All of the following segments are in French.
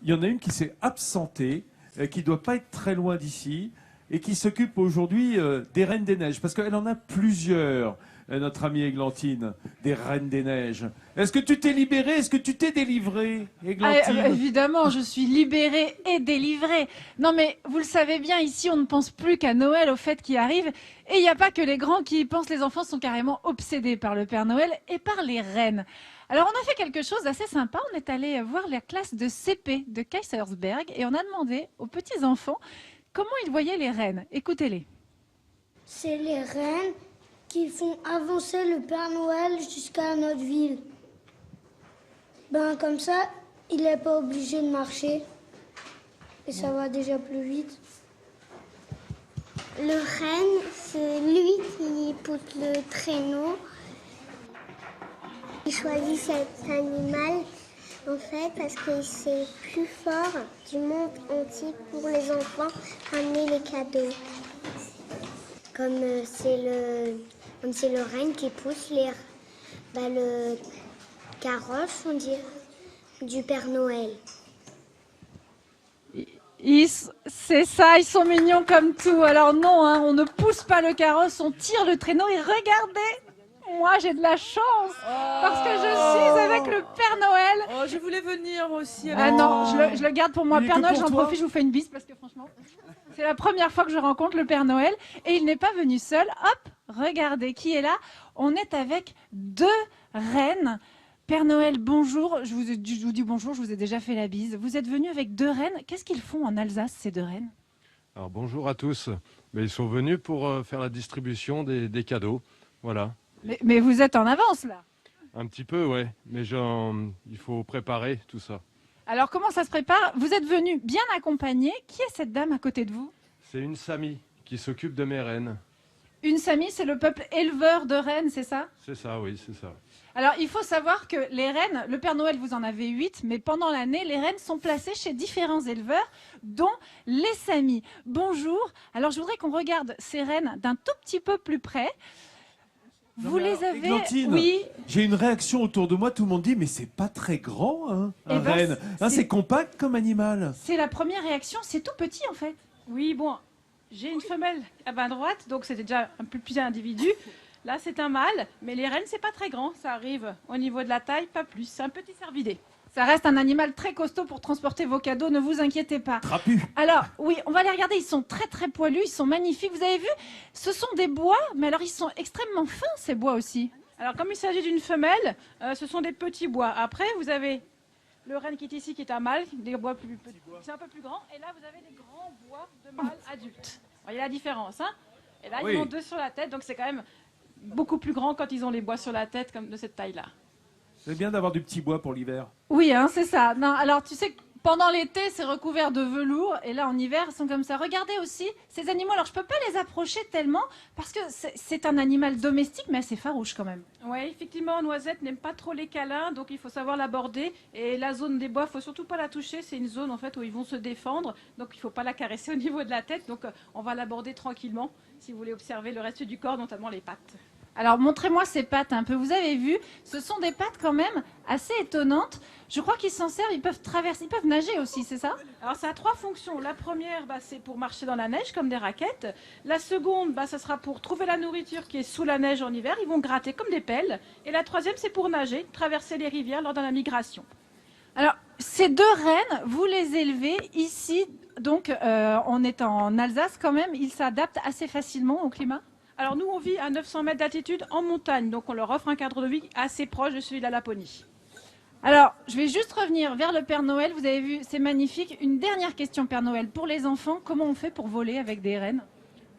il y en a une qui s'est absentée, qui ne doit pas être très loin d'ici, et qui s'occupe aujourd'hui des Reines des Neiges, parce qu'elle en a plusieurs, notre amie Églantine, des Reines des Neiges. Est-ce que tu t'es libérée? Est-ce que tu t'es délivrée, Églantine? Évidemment, je suis libérée et délivrée. Non mais vous le savez bien, ici on ne pense plus qu'à Noël, aux fêtes qui arrivent. Et il n'y a pas que les grands qui y pensent, les enfants sont carrément obsédés par le Père Noël et par les reines. Alors on a fait quelque chose d'assez sympa, on est allé voir la classe de CP de Kaisersberg et on a demandé aux petits enfants comment ils voyaient les reines. Écoutez-les. C'est les reines qui font avancer le Père Noël jusqu'à notre ville. Comme ça, il n'est pas obligé de marcher. Et ça va déjà plus vite. Le renne, c'est lui qui pousse le traîneau. Il choisit cet animal, en fait, parce que c'est le plus fort du monde entier pour les enfants, ramener les cadeaux. Comme c'est le renne qui pousse le carrosse, on dit, du Père Noël. C'est ça, ils sont mignons comme tout. Alors non, hein, on ne pousse pas le carrosse, on tire le traîneau et regardez, moi j'ai de la chance parce que je suis avec le Père Noël. Oh, je voulais venir moi aussi. Ah non, je le garde pour moi. Il est Père que Noël, pour j'en toi profite, je vous fais une bise parce que franchement, c'est la première fois que je rencontre le Père Noël et il n'est pas venu seul. Hop, regardez qui est là. On est avec deux reines. Père Noël, bonjour. Je vous dis bonjour, je vous ai déjà fait la bise. Vous êtes venu avec deux reines. Qu'est-ce qu'ils font en Alsace, ces deux reines? Alors bonjour à tous. Mais ils sont venus pour faire la distribution des cadeaux. Voilà. Mais vous êtes en avance là. Un petit peu, ouais. Mais il faut préparer tout ça. Alors comment ça se prépare? Vous êtes venu bien accompagné. Qui est cette dame à côté de vous? C'est une Sami qui s'occupe de mes rennes. Une Sami, c'est le peuple éleveur de rennes, c'est ça? C'est ça, oui, c'est ça. Alors, il faut savoir que les rennes, le Père Noël, vous en avez 8, mais pendant l'année, les rennes sont placées chez différents éleveurs, dont les Samis. Bonjour. Alors, je voudrais qu'on regarde ces rennes d'un tout petit peu plus près. Vous les avez... Églantine, oui. J'ai une réaction autour de moi, tout le monde dit, mais c'est pas très grand, hein, un renne. C'est compact comme animal. C'est la première réaction, c'est tout petit en fait. Oui, bon, j'ai une femelle à main droite, donc c'était déjà un peu plus un individu. Là, c'est un mâle, mais les rennes, c'est pas très grand. Ça arrive au niveau de la taille, pas plus. C'est un petit cervidé. Ça reste un animal très costaud pour transporter vos cadeaux, ne vous inquiétez pas. Trapu. Alors, oui, on va les regarder, ils sont très très poilus, ils sont magnifiques. Vous avez vu, ce sont des bois, mais alors ils sont extrêmement fins ces bois aussi. Alors, comme il s'agit d'une femelle, ce sont des petits bois. Après, vous avez le renne qui est ici, qui est un mâle, des bois plus petits, c'est un peu plus grand. Et là, vous avez des grands bois de mâles adultes. Vous voyez la différence, hein? Et là, Oui. ils ont deux sur la tête, donc c'est quand même beaucoup plus grand quand ils ont les bois sur la tête, comme de cette taille-là. C'est bien d'avoir du petit bois pour l'hiver. Oui, hein, c'est ça. Non, alors tu sais que pendant l'été, c'est recouvert de velours, et là en hiver, ils sont comme ça. Regardez aussi ces animaux. Alors je peux pas les approcher tellement parce que c'est un animal domestique, mais assez farouche quand même. Oui, effectivement, Noisette n'aime pas trop les câlins, donc il faut savoir l'aborder. Et la zone des bois, il faut surtout pas la toucher. C'est une zone en fait où ils vont se défendre, donc il faut pas la caresser au niveau de la tête. Donc on va l'aborder tranquillement, si vous voulez observer le reste du corps, notamment les pattes. Alors montrez-moi ces pattes un peu. Vous avez vu, ce sont des pattes quand même assez étonnantes. Je crois qu'ils s'en servent, ils peuvent traverser, ils peuvent nager aussi, c'est ça? Alors ça a trois fonctions. La première, c'est pour marcher dans la neige comme des raquettes. La seconde, ça sera pour trouver la nourriture qui est sous la neige en hiver. Ils vont gratter comme des pelles. Et la troisième, c'est pour nager, traverser les rivières lors de la migration. Alors ces deux rennes, vous les élevez ici, donc on est en Alsace quand même. Ils s'adaptent assez facilement au climat? Alors nous, on vit à 900 mètres d'altitude en montagne, donc on leur offre un cadre de vie assez proche de celui de la Laponie. Alors, je vais juste revenir vers le Père Noël. Vous avez vu, c'est magnifique. Une dernière question, Père Noël. Pour les enfants, comment on fait pour voler avec des rennes?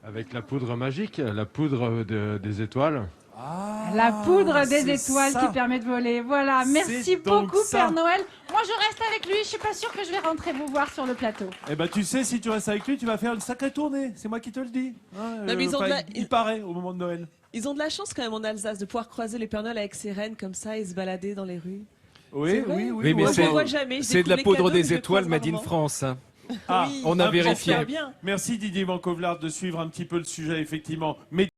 Avec la poudre magique, la poudre des étoiles. Ah, La poudre des c'est étoiles ça. qui permet de voler. Voilà, merci C'est donc beaucoup, ça. Père Noël. Moi, je reste avec lui. Je suis pas sûre que je vais rentrer vous voir sur le plateau. Eh ben, tu sais, si tu restes avec lui, tu vas faire une sacrée tournée. C'est moi qui te le dis. Hein, Non, mais ils ont de la- il paraît au moment de Noël. Ils ont de la chance quand même en Alsace de pouvoir croiser les Père Noël avec ses rennes comme ça et se balader dans les rues. Oui, C'est vrai. oui, oui. Oui, mais Moi, je c'est- le vois jamais. Je C'est de la découvre les poudre cadeaux, mais des je le étoiles croise made in rarement. France. hein. Ah, Oui, on a ah, vérifié. j'espère bien. Merci Didier Vancovlard de suivre un petit peu le sujet, effectivement. Mais